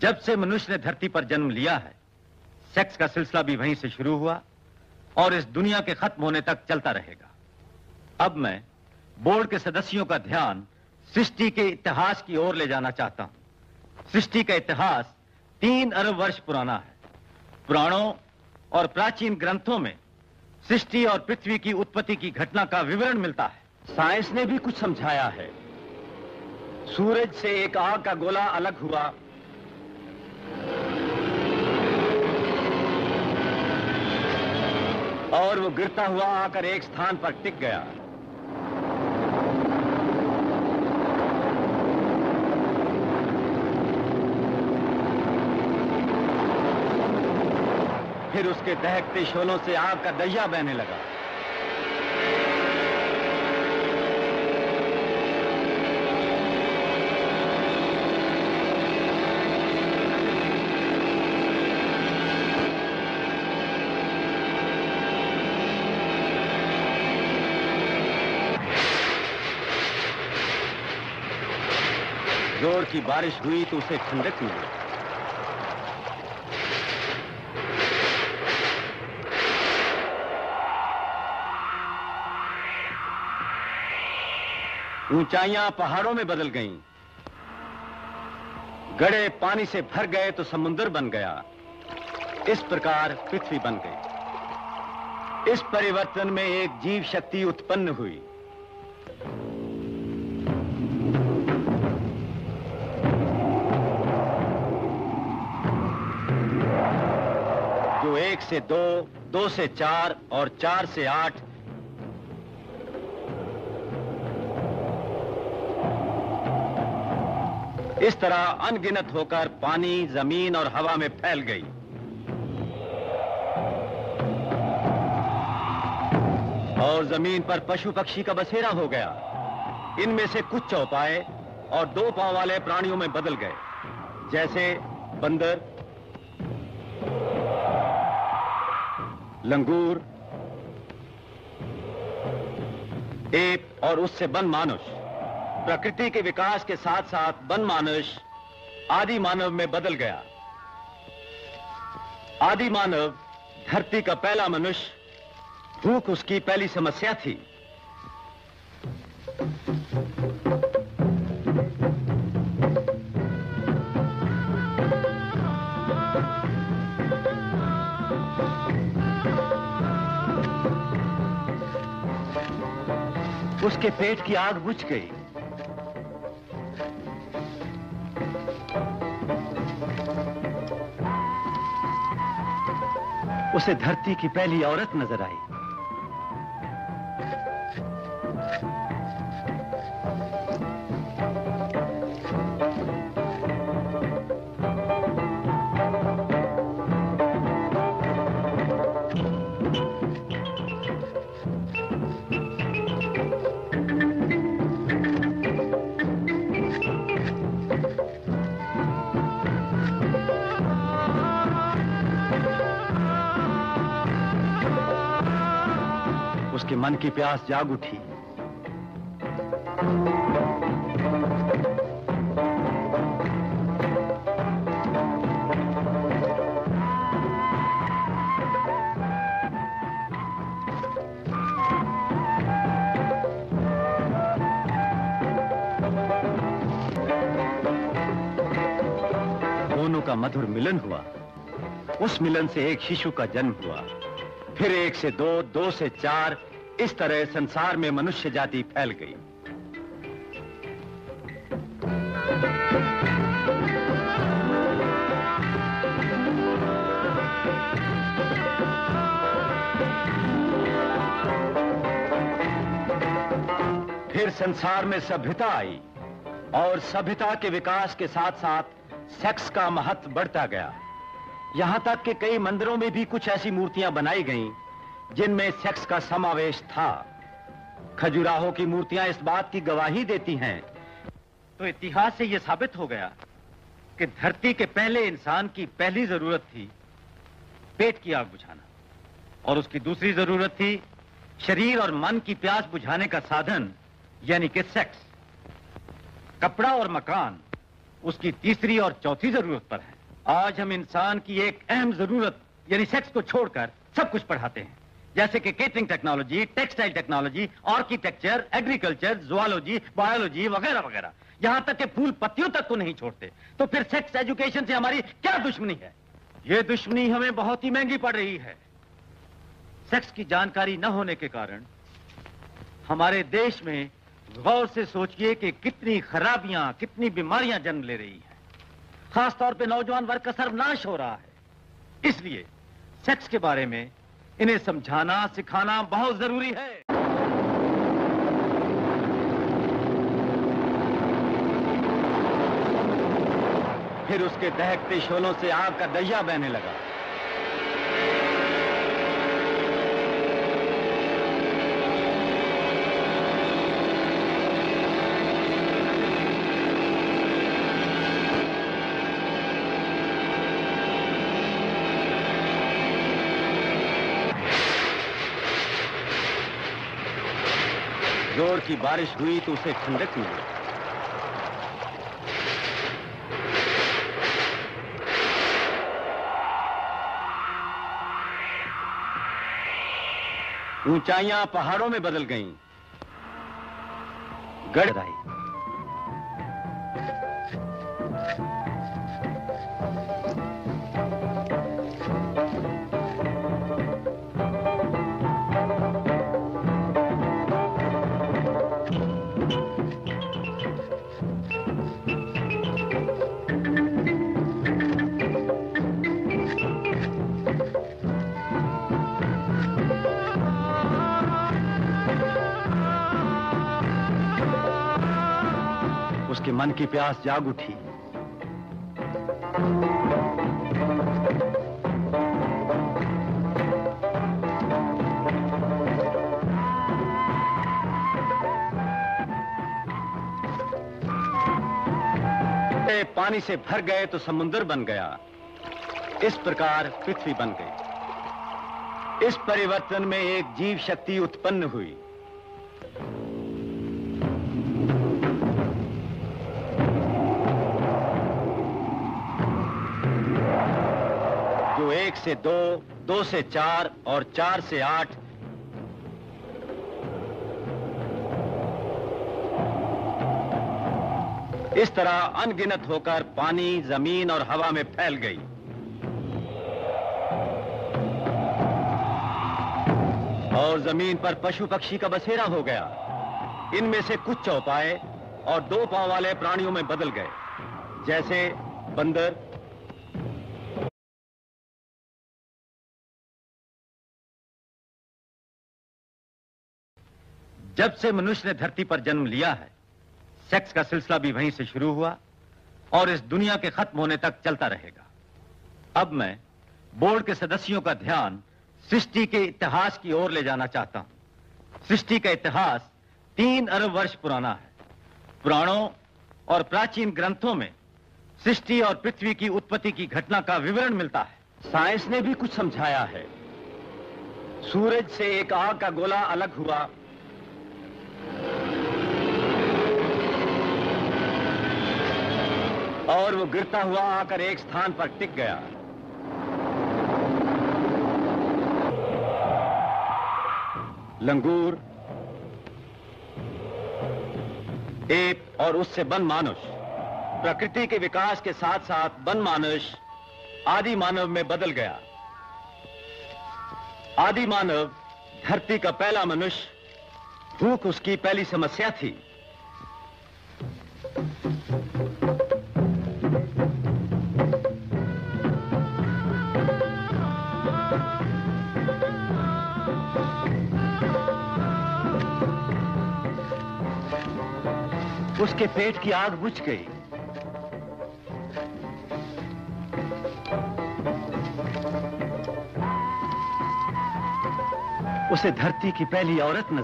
जब से मनुष्य ने धरती पर जन्म लिया है, सेक्स का सिलसिला भी वहीं से शुरू हुआ और इस दुनिया के खत्म होने तक चलता रहेगा। अब मैं बोर्ड के सदस्यों का ध्यान सृष्टि के इतिहास की ओर ले जाना चाहता हूं। सृष्टि का इतिहास 3 अरब वर्ष पुराना है। पुराणों और प्राचीन ग्रंथों में सृष्टि और पृथ्वी की उत्पत्ति की घटना का विवरण मिलता है। साइंस ने भी कुछ समझाया है। सूरज से एक आग का गोला अलग हुआ, और वो गिरता हुआ आकर एक स्थान पर टिक गया। फिर उसके दहकते शोलों से आग का दरिया बहने लगा। जोर की बारिश हुई तो उसे ठंडक मिली। ऊंचाइयां पहाड़ों में बदल गईं। गड्ढे पानी से भर गए तो समुद्र बन गया। इस प्रकार पृथ्वी बन गई। इस परिवर्तन में एक जीव शक्ति उत्पन्न हुई। जो 1 से 2, 2 से 4 और 4 से 8 इस तरह अनगिनत होकर पानी, जमीन और हवा में फैल गई। और जमीन पर पशु पक्षी का बसेरा हो गया। इनमें से कुछ चौपाए और 2 पांव वाले प्राणियों में बदल गए, जैसे बंदर, लंगूर, एप और उससे वन मानुष। प्रकृति के विकास के साथ साथ वन मानुष आदि मानव में बदल गया। आदि मानव धरती का पहला मनुष्य। भूख उसकी पहली समस्या थी। उसके पेट की आग बुझ गई। उसे धरती की पहली औरत नजर आई। उसके मन की प्यास जाग उठी। दोनों का मधुर मिलन हुआ। उस मिलन से एक शिशु का जन्म हुआ। फिर 1 से 2, 2 से 4, इस तरह संसार में मनुष्य जाति फैल गई। फिर संसार में सभ्यता आई और सभ्यता के विकास के साथ साथ सेक्स का महत्व बढ़ता गया। यहां तक कि कई मंदिरों में भी कुछ ऐसी मूर्तियां बनाई गईं जिनमें सेक्स का समावेश था। खजुराहो की मूर्तियां इस बात की गवाही देती हैं। तो इतिहास से यह साबित हो गया कि धरती के पहले इंसान की पहली जरूरत थी पेट की आग बुझाना, और उसकी दूसरी जरूरत थी शरीर और मन की प्यास बुझाने का साधन, यानी कि सेक्स। कपड़ा और मकान उसकी तीसरी और चौथी जरूरत पर है। आज हम इंसान की एक अहम जरूरत यानी सेक्स को छोड़कर सब कुछ पढ़ाते हैं, जैसे कि catering technology, textile technology, architecture, agriculture, zoology, biology वगैरह वगैरह, यहां तक कि फूल पत्तियों तक को नहीं छोड़ते। तो फिर सेक्स एजुकेशन से हमारी क्या दुश्मनी है? यह दुश्मनी हमें बहुत ही महंगी पड़ रही है। सेक्स की जानकारी न होने के कारण हमारे देश में, गौर से सोचिए कि कितनी खराबियां, कितनी बीमारियां जन्म ले रही हैं। खासतौर पे नौजवान वर्ग का सर्वनाश हो रहा है। इसलिए सेक्स के बारे में इन्हें समझाना, सिखाना बहुत जरूरी है। फिर उसके दहकते शोलों से आग का दरिया बहने लगा। जोर की बारिश हुई तो उसे ठंडक मिली। ऊंचाइयां पहाड़ों में बदल गईं, गढ़ आई। उसके मन की प्यास जाग उठी। पानी से भर गए तो समुद्र बन गया। इस प्रकार पृथ्वी बन गई। इस परिवर्तन में एक जीव शक्ति उत्पन्न हुई। जो 1 से 2, 2 से 4 और 4 से 8 इस तरह अनगिनत होकर पानी, जमीन और हवा में फैल गई। और जमीन पर पशु पक्षी का बसेरा हो गया। इनमें से कुछ चौपाए और 2 पांव वाले प्राणियों में बदल गए, जैसे बंदर। जब से मनुष्य ने धरती पर जन्म लिया है, सेक्स का सिलसिला भी वहीं से शुरू हुआ और इस दुनिया के खत्म होने तक चलता रहेगा। अब मैं बोर्ड के सदस्यों का ध्यान सृष्टि के इतिहास की ओर ले जाना चाहता हूं। सृष्टि का इतिहास 3 अरब वर्ष पुराना है। पुराणों और प्राचीन ग्रंथों में सृष्टि और पृथ्वी की उत्पत्ति की घटना का विवरण मिलता है। साइंस ने भी कुछ समझाया है। सूरज से एक आग का गोला अलग हुआ, और वो गिरता हुआ आकर एक स्थान पर टिक गया। लंगूर, एप और उससे वन मानुष, प्रकृति के विकास के साथ साथ वन मानुष आदि मानव में बदल गया। आदि मानव धरती का पहला मनुष्य, भूख उसकी पहली समस्या थी। उसके पेट की आग बुझ गई। उसे धरती की पहली औरत नजर